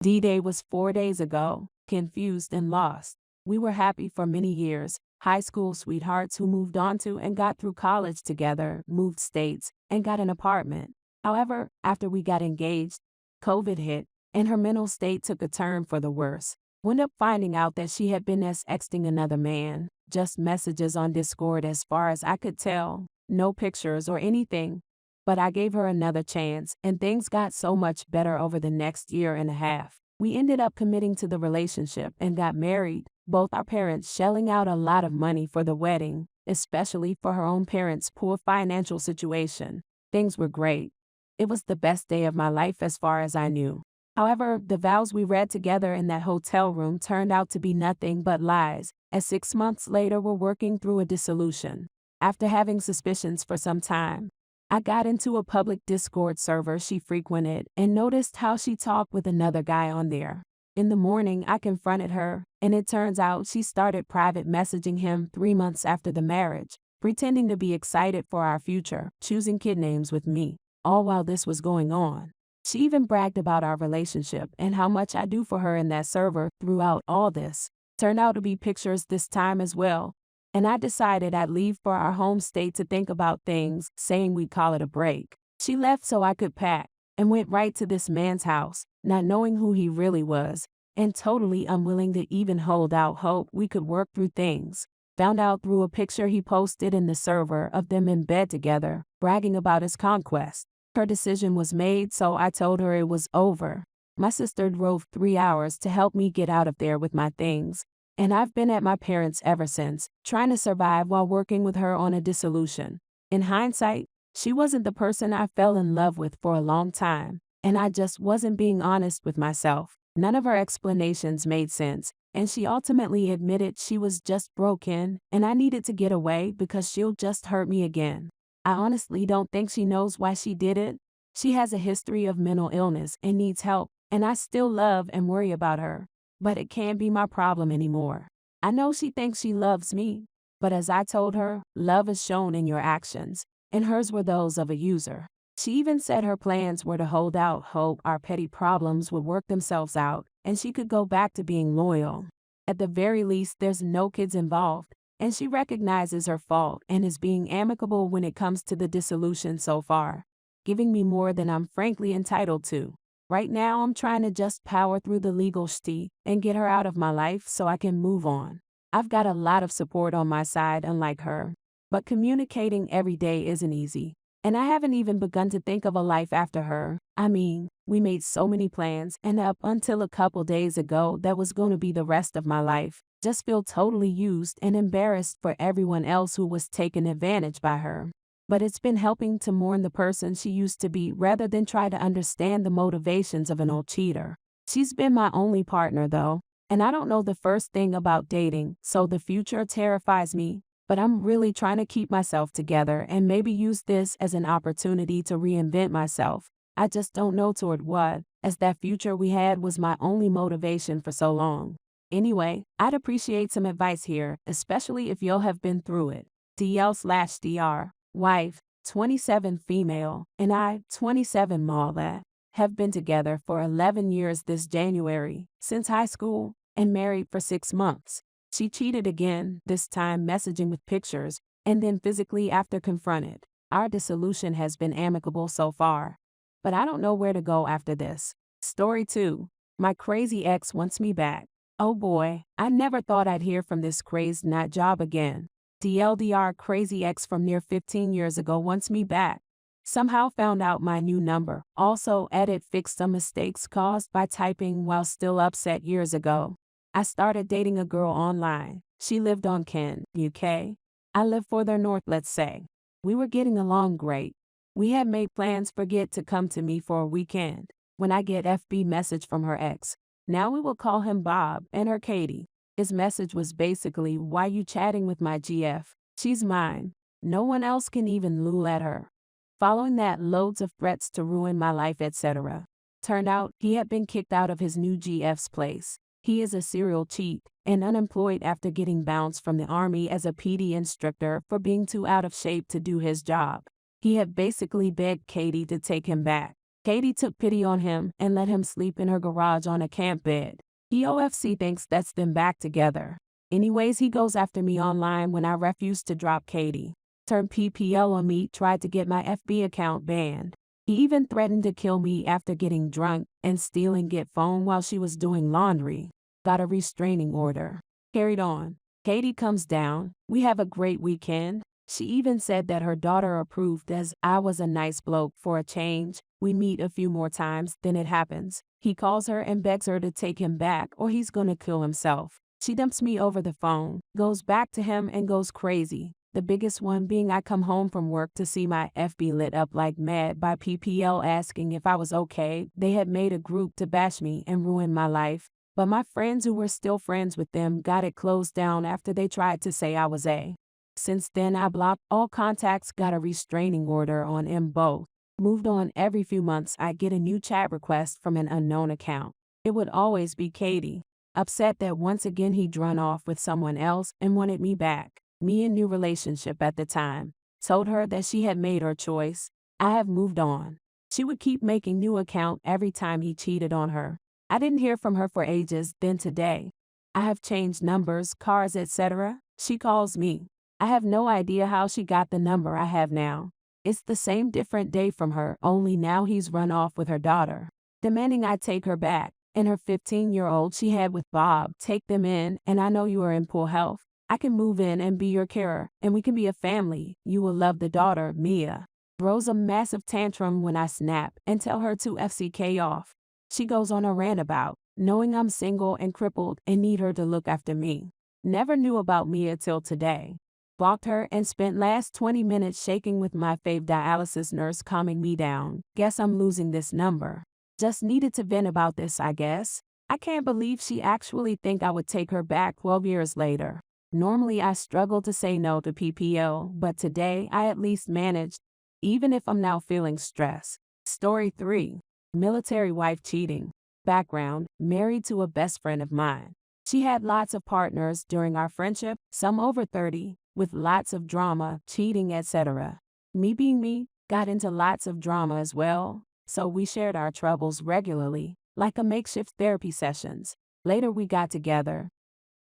D-Day was 4 days ago, confused and lost. We were happy for many years, high school sweethearts who moved on to and got through college together, moved states, and got an apartment. However, after we got engaged, COVID hit, and her mental state took a turn for the worse. Wound up finding out that she had been sexting another man, just messages on Discord as far as I could tell, no pictures or anything. But I gave her another chance, and things got so much better over the next year and a half. We ended up committing to the relationship and got married, both our parents shelling out a lot of money for the wedding, especially for her own parents' poor financial situation. Things were great. It was the best day of my life as far as I knew. However, the vows we read together in that hotel room turned out to be nothing but lies, as 6 months later we're working through a dissolution. After having suspicions for some time, I got into a public Discord server she frequented and noticed how she talked with another guy on there. In the morning, I confronted her, and it turns out she started private messaging him 3 months after the marriage, pretending to be excited for our future, choosing kid names with me, all while this was going on. She even bragged about our relationship and how much I do for her in that server throughout all this. Turned out to be pictures this time as well, and I decided I'd leave for our home state to think about things, saying we'd call it a break. She left so I could pack, and went right to this man's house, not knowing who he really was, and totally unwilling to even hold out hope we could work through things. Found out through a picture he posted in the server of them in bed together, bragging about his conquest. Her decision was made, so I told her it was over. My sister drove 3 hours to help me get out of there with my things, and I've been at my parents' ever since, trying to survive while working with her on a dissolution. In hindsight, she wasn't the person I fell in love with for a long time, and I just wasn't being honest with myself. None of her explanations made sense, and she ultimately admitted she was just broken, and I needed to get away because she'll just hurt me again. I honestly don't think she knows why she did it. She has a history of mental illness and needs help, and I still love and worry about her. But it can't be my problem anymore. I know she thinks she loves me, but as I told her, love is shown in your actions, and hers were those of a user. She even said her plans were to hold out hope our petty problems would work themselves out, and she could go back to being loyal. At the very least, there's no kids involved, and she recognizes her fault and is being amicable when it comes to the dissolution so far, giving me more than I'm frankly entitled to. Right now, I'm trying to just power through the legal shtick and get her out of my life so I can move on. I've got a lot of support on my side, unlike her, but communicating every day isn't easy. And I haven't even begun to think of a life after her. I mean, we made so many plans, and up until a couple days ago, that was going to be the rest of my life. Just feel totally used and embarrassed for everyone else who was taken advantage by her. But it's been helping to mourn the person she used to be rather than try to understand the motivations of an old cheater. She's been my only partner though, and I don't know the first thing about dating, so the future terrifies me. But I'm really trying to keep myself together and maybe use this as an opportunity to reinvent myself. I just don't know toward what, as that future we had was my only motivation for so long. Anyway, I'd appreciate some advice here, especially if you'll have been through it. DL/DR, wife, 27 female, and I, 27 male, have been together for 11 years this January, since high school, and married for 6 months. She cheated again, this time messaging with pictures, and then physically after confronted. Our dissolution has been amicable so far, but I don't know where to go after this. Story 2. My crazy ex wants me back. Oh boy, I never thought I'd hear from this crazed nut job again. DLDR, crazy ex from near 15 years ago wants me back. Somehow found out my new number. Also fixed some mistakes caused by typing while still upset years ago. I started dating a girl online. She lived on Kent, UK. I lived further north, let's say. We were getting along great. We had made plans for Get to come to me for a weekend. When I get FB message from her ex, now we will call him Bob, and her Katie. His message was basically, why you chatting with my GF? She's mine. No one else can even lure at her. Following that, loads of threats to ruin my life, etc. Turned out, he had been kicked out of his new GF's place. He is a serial cheat and unemployed after getting bounced from the army as a PD instructor for being too out of shape to do his job. He had basically begged Katie to take him back. Katie took pity on him and let him sleep in her garage on a camp bed. EOFC thinks that's them back together. Anyways, he goes after me online when I refused to drop Katie. Turned PPL on me, tried to get my FB account banned. He even threatened to kill me after getting drunk and stealing get phone while she was doing laundry. Got a restraining order. Carried on. Katie comes down. We have a great weekend. She even said that her daughter approved as I was a nice bloke for a change. We meet a few more times, then it happens. He calls her and begs her to take him back or he's gonna kill himself. She dumps me over the phone, goes back to him and goes crazy. The biggest one being I come home from work to see my FB lit up like mad by PPL asking if I was okay. They had made a group to bash me and ruin my life, but my friends who were still friends with them got it closed down after they tried to say I was a. Since then I blocked all contacts, got a restraining order on them both. Moved on. Every few months I get a new chat request from an unknown account. It would always be Katie. Upset that once again he'd run off with someone else and wanted me back. Me in new relationship at the time. Told her that she had made her choice. I have moved on. She would keep making new account every time he cheated on her. I didn't hear from her for ages. Then today, I have changed numbers, cars, etc. She calls me. I have no idea how she got the number I have now. It's the same different day from her, only now he's run off with her daughter. Demanding I take her back. And her 15-year-old she had with Bob, take them in, and I know you are in poor health. I can move in and be your carer, and we can be a family. You will love the daughter, Mia. Throws a massive tantrum when I snap and tell her to FCK off. She goes on a rant about knowing I'm single and crippled and need her to look after me. Never knew about Mia till today. Blocked her and spent last 20 minutes shaking with my fave dialysis nurse calming me down. Guess I'm losing this number. Just needed to vent about this, I guess. I can't believe she actually think I would take her back 12 years later. Normally I struggle to say no to PPL, but today I at least managed, even if I'm now feeling stressed. Story 3. Military wife cheating. Background: married to a best friend of mine. She had lots of partners during our friendship, some over 30, with lots of drama, cheating, etc. Me being me, got into lots of drama as well. So we shared our troubles regularly, like a makeshift therapy sessions. Later we got together,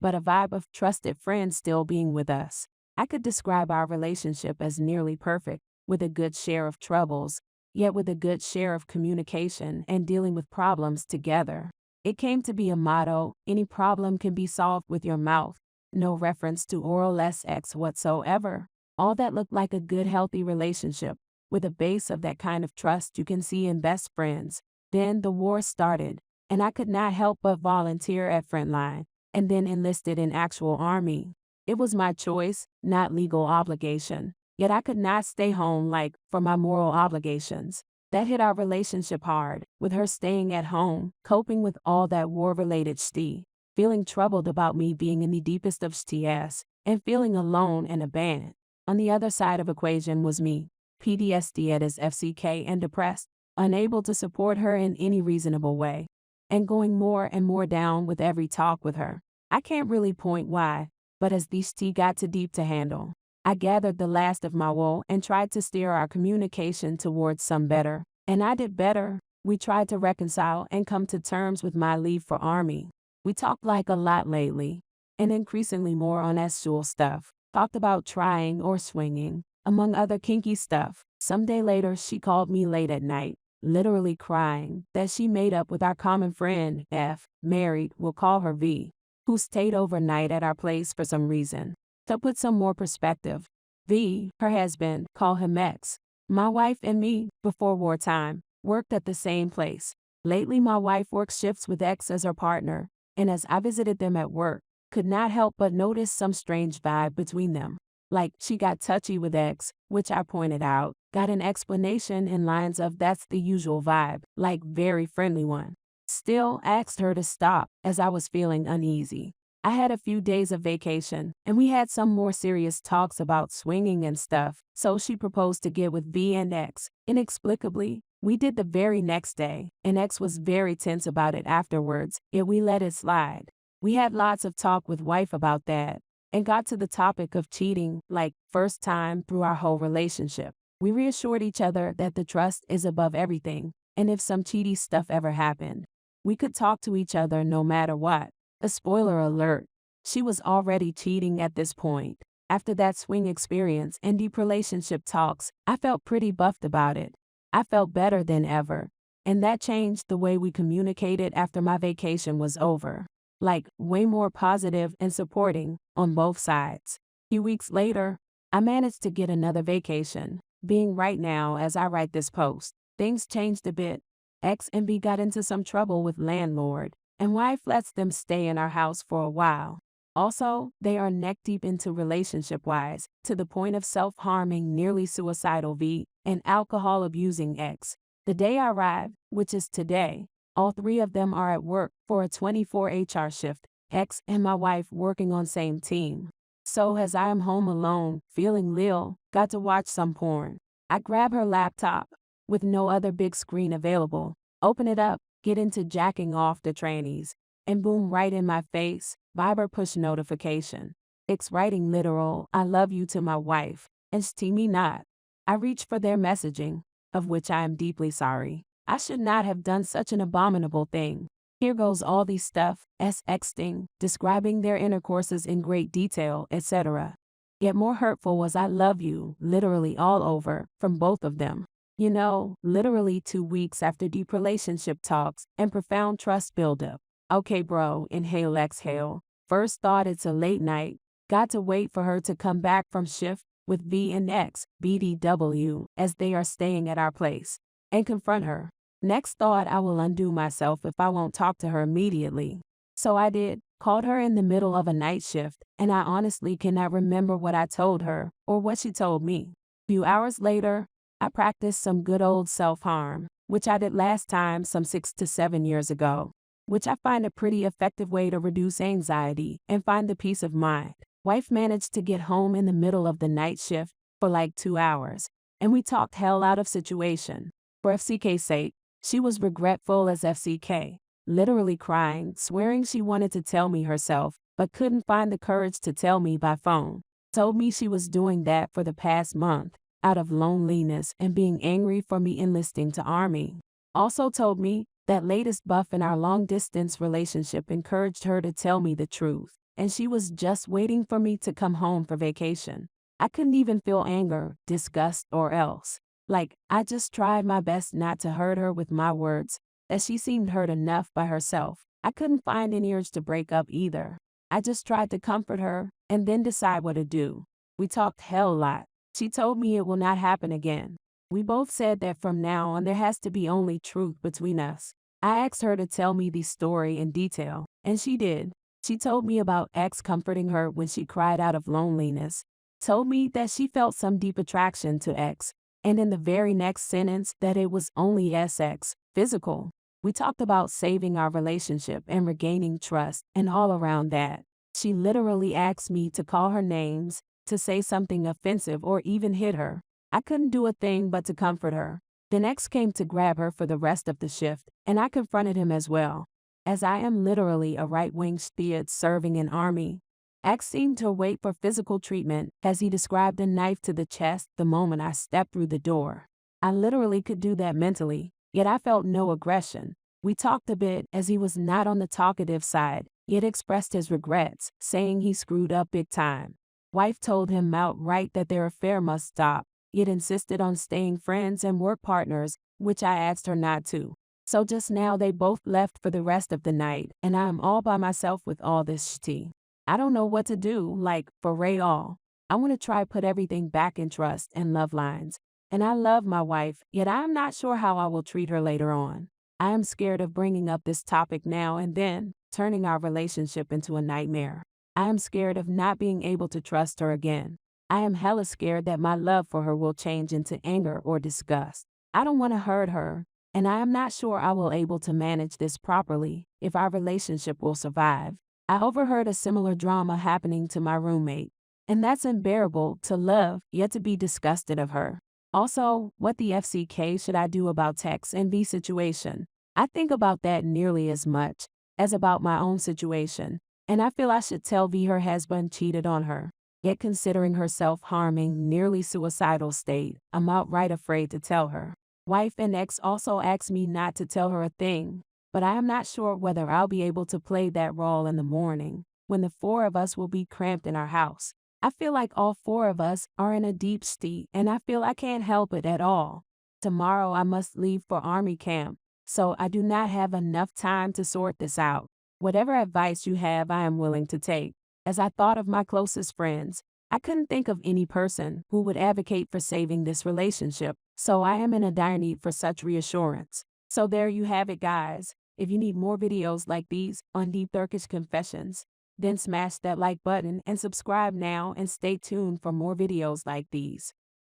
but a vibe of trusted friends still being with us. I could describe our relationship as nearly perfect, with a good share of troubles, yet with a good share of communication and dealing with problems together. It came to be a motto: any problem can be solved with your mouth. No reference to oral sex whatsoever. All that looked like a good healthy relationship, with a base of that kind of trust you can see in best friends. Then the war started, and I could not help but volunteer at Frontline, and then enlisted in actual army. It was my choice, not legal obligation. Yet I could not stay home for my moral obligations. That hit our relationship hard, with her staying at home, coping with all that war-related shit, feeling troubled about me being in the deepest of STS, and feeling alone and abandoned. On the other side of equation was me. PTSD at his FCK and depressed, unable to support her in any reasonable way, and going more and more down with every talk with her. I can't really point why, but as this tea got too deep to handle, I gathered the last of my woe and tried to steer our communication towards some better, and I did better. We tried to reconcile and come to terms with my leave for army. We talked a lot lately, and increasingly more on actual stuff. Talked about trying or swinging, among other kinky stuff. Some day later she called me late at night, literally crying, that she made up with our common friend, F, married, we'll call her V, who stayed overnight at our place for some reason. To put some more perspective, V, her husband, call him X. My wife and me, before wartime, worked at the same place. Lately my wife works shifts with X as her partner, and as I visited them at work, could not help but notice some strange vibe between them. She got touchy with X, which I pointed out, got an explanation in lines of that's the usual vibe, very friendly one. Still asked her to stop, as I was feeling uneasy. I had a few days of vacation, and we had some more serious talks about swinging and stuff, so she proposed to get with V and X. Inexplicably, we did the very next day, and X was very tense about it afterwards, yet we let it slide. We had lots of talk with wife about that, and got to the topic of cheating, first time through our whole relationship. We reassured each other that the trust is above everything, and if some cheaty stuff ever happened, we could talk to each other no matter what. A spoiler alert, she was already cheating at this point. After that swing experience and deep relationship talks, I felt pretty buffed about it. I felt better than ever. And that changed the way we communicated after my vacation was over. Like, way more positive and supporting on both sides. A few weeks later, I managed to get another vacation. Being right now as I write this post, things changed a bit. X and B got into some trouble with landlord, and wife lets them stay in our house for a while. Also, they are neck deep into relationship-wise, to the point of self-harming, nearly suicidal V, and alcohol abusing X. The day I arrived, which is today, all three of them are at work for a 24 HR shift, X and my wife working on same team. So as I am home alone, feeling lil, got to watch some porn. I grab her laptop, with no other big screen available, open it up, get into jacking off the trannies, and boom, right in my face, Viber push notification. X writing literal, I love you to my wife, and st me not. I reach for their messaging, of which I am deeply sorry. I should not have done such an abominable thing. Here goes all these stuff, sexting, describing their intercourses in great detail, etc. Yet more hurtful was I love you, literally all over, from both of them. You know, literally 2 weeks after deep relationship talks and profound trust buildup. Okay bro, inhale exhale. First thought it's a late night. Got to wait for her to come back from shift with V and X, BDW, as they are staying at our place, and confront her. Next thought I will undo myself if I won't talk to her immediately. So I did, called her in the middle of a night shift, and I honestly cannot remember what I told her or what she told me. Few hours later, I practiced some good old self-harm, which I did last time some 6 to 7 years ago, which I find a pretty effective way to reduce anxiety and find the peace of mind. Wife managed to get home in the middle of the night shift for like 2 hours, and we talked hell out of situation. For FCK's sake, she was regretful as FCK, literally crying, swearing she wanted to tell me herself, but couldn't find the courage to tell me by phone. Told me she was doing that for the past month, out of loneliness and being angry for me enlisting to Army. Also told me that latest buff in our long-distance relationship encouraged her to tell me the truth, and she was just waiting for me to come home for vacation. I couldn't even feel anger, disgust, or else. Like, I just tried my best not to hurt her with my words, as she seemed hurt enough by herself. I couldn't find any urge to break up either. I just tried to comfort her, and then decide what to do. We talked hell a lot. She told me it will not happen again. We both said that from now on there has to be only truth between us. I asked her to tell me the story in detail, and she did. She told me about X comforting her when she cried out of loneliness. Told me that she felt some deep attraction to X, and in the very next sentence that it was only SX, physical. We talked about saving our relationship and regaining trust, and all around that. She literally asked me to call her names, to say something offensive or even hit her. I couldn't do a thing but to comfort her. Then X came to grab her for the rest of the shift, and I confronted him as well. As I am literally a right-wing spiot serving in Army, X seemed to wait for physical treatment as he described a knife to the chest the moment I stepped through the door. I literally could do that mentally, yet I felt no aggression. We talked a bit as he was not on the talkative side, yet expressed his regrets, saying he screwed up big time. Wife told him outright that their affair must stop, yet insisted on staying friends and work partners, which I asked her not to. So just now they both left for the rest of the night, and I am all by myself with all this shit. I don't know what to do, like, for real. I want to try put everything back in trust and love lines. And I love my wife, yet I am not sure how I will treat her later on. I am scared of bringing up this topic now and then, turning our relationship into a nightmare. I am scared of not being able to trust her again. I am hella scared that my love for her will change into anger or disgust. I don't want to hurt her, and I am not sure I will able to manage this properly, if our relationship will survive. I overheard a similar drama happening to my roommate, and that's unbearable to love, yet to be disgusted of her. Also, what the FCK should I do about Tex and V situation? I think about that nearly as much as about my own situation, and I feel I should tell V her husband cheated on her. Yet considering her self-harming, nearly suicidal state, I'm outright afraid to tell her. Wife and ex also asked me not to tell her a thing, but I am not sure whether I'll be able to play that role in the morning, when the four of us will be cramped in our house. I feel like all four of us are in a deep state, and I feel I can't help it at all. Tomorrow I must leave for army camp, so I do not have enough time to sort this out. Whatever advice you have, I am willing to take. As I thought of my closest friends, I couldn't think of any person who would advocate for saving this relationship, so I am in a dire need for such reassurance. So there you have it, guys. If you need more videos like these on Deep Turkish Confessions, then smash that like button and subscribe now and stay tuned for more videos like these.